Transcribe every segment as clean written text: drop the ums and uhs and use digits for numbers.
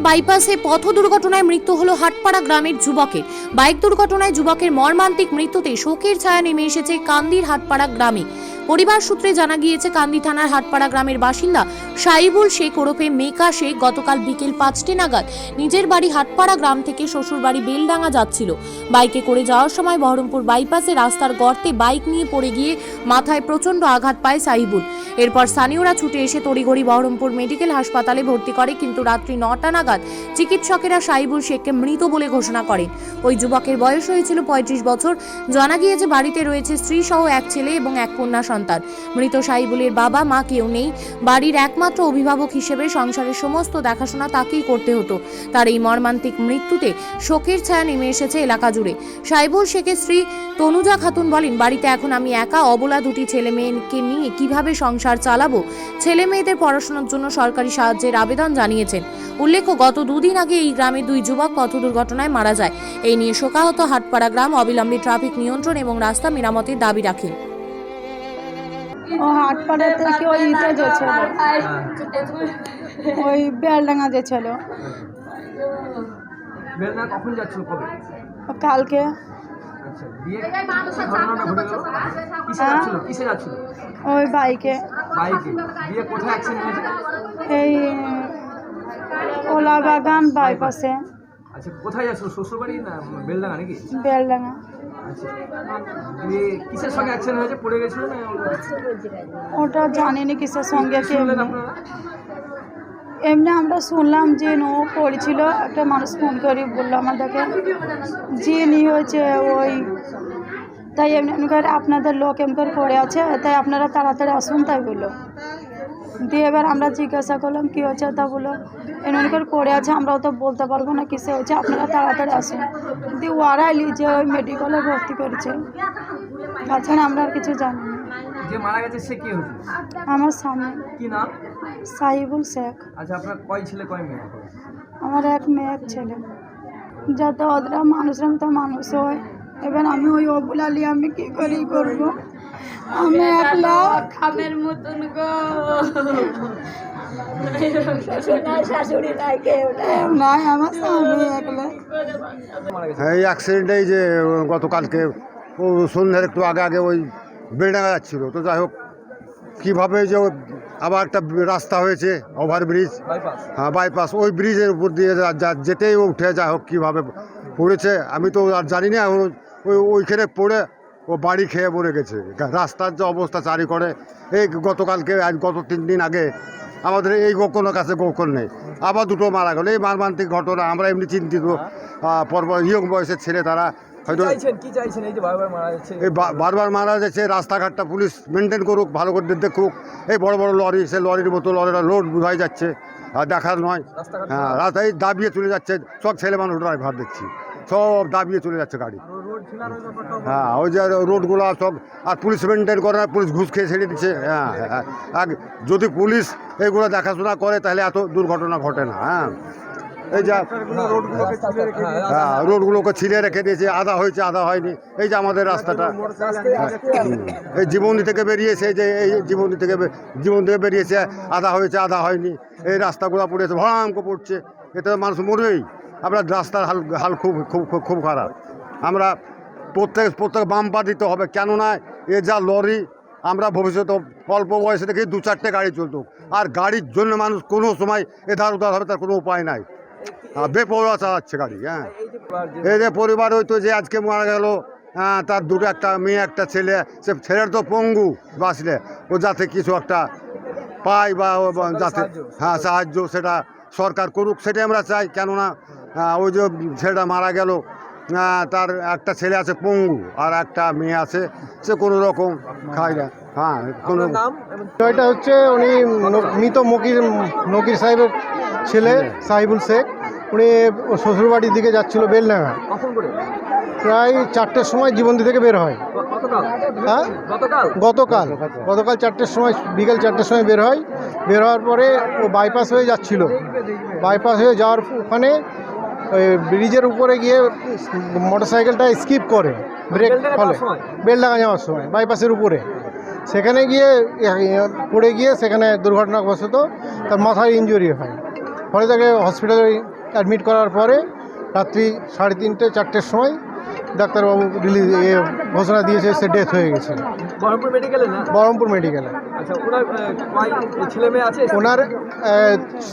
বাইপাসে পথ দুর্ঘটনায় মৃত্যু হলো হাটপাড়া গ্রামের যুবকের। বাইক দুর্ঘটনায় যুবকের মর্মান্তিক মৃত্যুতে শোকের ছায়া নেমে এসেছে কান্দির হাটপাড়া গ্রামে। পরিবার সূত্রে জানা গিয়েছে, কান্দি থানার হাটপাড়া গ্রামের বাসিন্দা সাইবুল শেখ ওরফে মেকা শেখ গতকাল বিকেল 5টে নাগাদ নিজের বাড়ি হাটপাড়া গ্রাম থেকে শ্বশুর বাড়ি বেলডাঙ্গা যাচ্ছিল। বাইকে করে যাওয়ার সময় বহরমপুর বাইপাসে রাস্তার গর্তে বাইক নিয়ে পড়ে গিয়ে মাথায় প্রচণ্ড আঘাত পায় সাইবুল। এরপর স্থানীয়রা ছুটে এসে তড়িঘড়ি বহরমপুর মেডিকেল হাসপাতালে ভর্তি করে, কিন্তু রাত্রি 9টা নাগাদ চিকিৎসকেরা সাইবুল শেখকে মৃত বলে ঘোষণা করেন। ওই যুবকের বয়স হয়েছিল 35 বছর। জানা গিয়েছে বাড়িতে রয়েছে স্ত্রী সহ এক ছেলে এবং এক কন্যা সন্তান। মৃত সাইবুলের বাবা মা কেউ নেই। বাড়ির একমাত্র অভিভাবক হিসেবে সংসারের সমস্ত দেখাশোনা তাকেই করতে হতো। তার এই মর্মান্তিক মৃত্যুতে শোকের ছায়া নেমে এসেছে এলাকা জুড়ে। সাইবুল শেখের স্ত্রী তনুজা খাতুন বলেন, বাড়িতে এখন আমি একা, অবলা দুটি ছেলে মেয়েকে নিয়ে কিভাবে সংসার চালাবো। ছেলে মেয়েদের পড়াশোনার জন্য সরকারি সাহায্যের আবেদন জানিয়েছেন। উল্লেখ্য, গত দুদিন আগে এই গ্রামে 2 যুবক পথ দুর্ঘটনায় মারা যায়। এই নিয়ে শোকাহত হাটপাড়া গ্রাম অবিলম্বে ট্রাফিক নিয়ন্ত্রণ এবং রাস্তা মেরামতের দাবি রাখে। ও হাটপাড়া থেকে ওই ইতে গেছিল, ওই বেলডাঙ্গা গেছিল। বেলডাঙ্গা কখন যাচ্ছিল, কবে? কালকে। আচ্ছা, দিয়ে ঘটনাটা ঘটে গেল। কিসে যাচ্ছিল, কিসে যাচ্ছিল? ওই বাইকে। বাইকে। দিয়ে কোথায় অ্যাক্সিডেন্ট হয়েছে? এই ওলাবাগান বাইপাসে। আচ্ছা, কোথায় যাচ্ছিল, শ্বশুরবাড়ি না বেলডাঙ্গা নাকি? বেলডাঙ্গা। আচ্ছা, দিয়ে কিসের সঙ্গে অ্যাক্সিডেন্ট হয়েছে, পড়ে গেছিল না? ওটা জানিনি কিসের সঙ্গে কি। শুনলেন আপনারা? এমনি আমরা শুনলাম যে নো পড়েছিল, একটা মানুষ ফোন করে বললো আমাদেরকে যে নি হয়েছে ওই, তাই এমনি এমনি করে আপনাদের লোক এমনি করে পড়ে আছে, তাই আপনারা তাড়াতাড়ি আসুন, তাই বললো। দিয়ে এবার আমরা জিজ্ঞাসা করলাম কী হয়েছে, তা বললো এমনি করে পড়ে আছে, আমরাও তো বলতে পারবো না কিসে হয়েছে, আপনারা তাড়াতাড়ি আসুন। দিয়ে ওরাই যে ওই মেডিকেলে ভর্তি করেছে, তাছাড়া আমরা আর কিছু জানি না। যে মারা গেছে সে কি হয়েছে? আমার স্বামী। কি নাম? সাইবুল শেখ। আচ্ছা, আপনার কয় ছেলে কয় মেয়ে? আমার এক মেয়ে এক ছেলে। যত ওরা মানুষের মতো মানুষ হয়, এবার আমি ওই অবলালি আমি কি করে করবো, আমি একলা খামের মতন গো, শাশুড়ি নাই, কেউ নাই, আমার স্বামী একলা। এই অ্যাক্সিডেন্টে যে গতকালকে ও সন্ধ্যার একটু আগে আগে ওই বেলডাঙ্গা যাচ্ছিলো, তো যাই হোক কীভাবে যে আবার একটা রাস্তা হয়েছে ওভারব্রিজ, হ্যাঁ বাইপাস, ওই ব্রিজের উপর দিয়ে যেতেই ও উঠে যাই হোক কীভাবে পড়েছে আমি তো আর জানি না। ওইখানে পড়ে ও বাড়ি খেয়ে পড়ে গেছে। রাস্তার যে অবস্থা চারি করে, এই গতকালকে আজ গত 3 দিন আগে আমাদের এই গোকনের কাছে গোকন নেই, আবার 2টো মারা গেল। এই মর্মান্তিক ঘটনা, আমরা এমনি চিন্তিত। ইয়ং বয়সের ছেলে, তারা হয়তো এই বারবার মারা যাচ্ছে। রাস্তাঘাটটা পুলিশ মেনটেন করুক, ভালো করে দেখুক। এই বড় বড় লরি, সে লরির মতো লরিটা লোড বোঝাই যাচ্ছে, আর দেখার নয়। হ্যাঁ, রাস্তায় দাবিয়ে চলে যাচ্ছে, সব ছেলে মানুষ ড্রাইভার দেখছি সব দাবিয়ে চলে যাচ্ছে গাড়ি। হ্যাঁ, ওই যে রোডগুলো সব, আর পুলিশ মেনটেন করে না, পুলিশ ঘুষ খেয়ে ছেড়ে দিচ্ছে। হ্যাঁ, যদি পুলিশ এইগুলো দেখাশোনা করে তাহলে এত দুর্ঘটনা ঘটে না। হ্যাঁ, এই যে হ্যাঁ রোডগুলোকে ছিঁড়ে রেখে দিয়েছে, আধা হয়েছে আধা হয়নি। এই যে আমাদের রাস্তাটা এই জীবনী থেকে বেরিয়েছে, যে এই জীবনী থেকে বেরিয়েছে, আধা হয়েছে আধা হয়নি। এই রাস্তাগুলো পড়েছে, ভয়ানক পড়ছে, এতে মানুষ মরেই। আপনার রাস্তার হাল খুব খুব খুব খারাপ। আমরা প্রত্যেক বাম্পার দিতে হবে, কেননা এ যা লরি, আমরা ভবিষ্যতে অল্প বয়সে থেকে 2-4টে গাড়ি চলতো, আর গাড়ির জন্য মানুষ কোনো সময় এধার উধার হবে তার কোনো উপায় নাই, বেপরোয়া চালাচ্ছে গাড়ি। হ্যাঁ, এই যে পরিবার হয়তো যে আজকে মারা গেল, তার দুটো, একটা মেয়ে একটা ছেলে, সে ছেলের তো পঙ্গু বাঁচলে, ও যাতে কিছু একটা পায় বা যাতে হ্যাঁ সাহায্য সেটা সরকার করুক, সেটাই আমরা চাই। কেননা ওই যে ছেলেটা মারা গেল, তার একটা ছেলে আছে পঙ্গু, আর একটা মেয়ে আছে, সে কোনো রকম খায় না। হ্যাঁ, কোনো এটা হচ্ছে উনি মৃত নকির সাহেবের ছেলে সাইবুল শেখ। উনি শ্বশুরবাড়ির দিকে যাচ্ছিল বেলডাঙ্গা, প্রায় 4টের সময় জীবন্তী থেকে বের হয়। হ্যাঁ, গতকাল 4টের সময়, বিকেল 4টের সময় বের হয়। বের হওয়ার পরে ও বাইপাস হয়ে যাচ্ছিল, বাইপাস হয়ে যাওয়ার ওখানে ওই ব্রিজের উপরে গিয়ে মোটরসাইকেলটা স্কিপ করে, ব্রেক ফলে বেলডাঙ্গা যাওয়ার সময় বাইপাসের উপরে, সেখানে গিয়ে পড়ে গিয়ে সেখানে দুর্ঘটনাবশত তার মাথায় ইনজুরি হয়। ফলে তাকে হসপিটালে অ্যাডমিট করার পরে রাত্রি 3:30 4টের সময় ডাক্তারবাবু ঘোষণা দিয়েছে সে ডেথ হয়ে গেছে বহরমপুর মেডিকেলে না? বহরমপুর মেডিকেলে। আচ্ছা, ওনার কয় ছেলে মেয়ে আছে? ওনার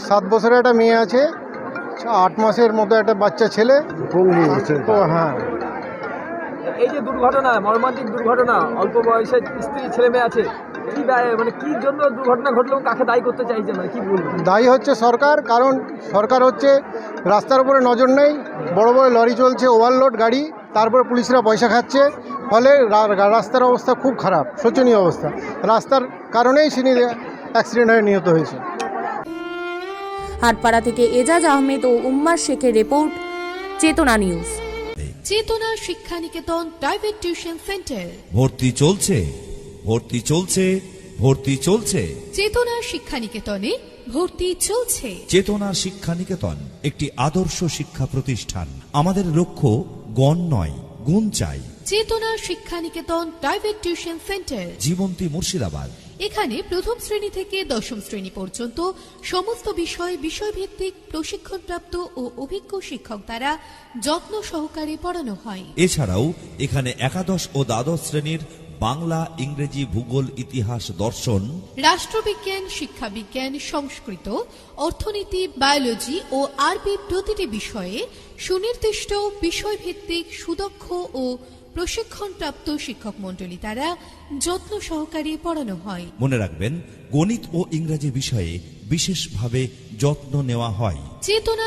7 বছরের একটা মেয়ে আছে, 8 মাসের মতো একটা বাচ্চা ছেলে। তো হ্যাঁ, এই যে দুর্ঘটনা, মর্মান্তিক দুর্ঘটনা, অল্প বয়সের স্ত্রী ছেলে মেয়ে আছে, কি মানে কি জন্য দুর্ঘটনা ঘটলো, কাকে দায়ী করতে চাইছেন, মানে কি বলবেন? দায়ী হচ্ছে সরকার, কারণ সরকার হচ্ছে রাস্তার উপরে নজর নেই, বড় বড় লরি চলছে, ওভারলোড গাড়ি, তারপরে পুলিশরা পয়সা খাচ্ছে, ফলে রাস্তার অবস্থা খুব খারাপ, শোচনীয় অবস্থা। রাস্তার কারণেই তিনি অ্যাক্সিডেন্ট হয়ে নিহত হয়েছে। হাটপাড়া থেকে এজাজ আহমেদ ও উম্মার শেখের রিপোর্ট, চেতনা নিউজ। চেতনা Shiksha Niketan private tuition centre. ভর্তি চলছে, ভর্তি চলছে, ভর্তি চলছে। চেতনা শিক্ষা নিকেতনে ভর্তি চলছে। চেতনা শিক্ষা নিকেতন একটি আদর্শ শিক্ষা প্রতিষ্ঠান। আমাদের লক্ষ্য গণ নয়, গুণ চাই। Chetana Shiksha Niketan private tuition centre, Jibanti Murshidabad. এখানে প্রথম শ্রেণী থেকে 10ম শ্রেণী পর্যন্ত সমস্ত বিষয়ভিত্তিক প্রশিক্ষণপ্রাপ্ত ও অভিজ্ঞ শিক্ষক দ্বারা যত্ন সহকারে পড়ানো হয়। এছাড়াও এখানে একাদশ ও দ্বাদশ শ্রেণীর বাংলা, ইংরেজি, ভূগোল, ইতিহাস, দর্শন, রাষ্ট্রবিজ্ঞান, শিক্ষাবিজ্ঞান, সংস্কৃত, অর্থনীতি, বায়োলজি ও আরবি প্রতিটি বিষয়ে সুনির্দিষ্ট বিষয়ভিত্তিক সুদক্ষ ও প্রশিক্ষণপ্রাপ্ত শিক্ষক মণ্ডলী দ্বারা যত্ন সহকারে পড়ানো হয়। মনে রাখবেন, গণিত ও ইংরেজি বিষয়ে বিশেষভাবে যত্ন নেওয়া হয়। চেতনা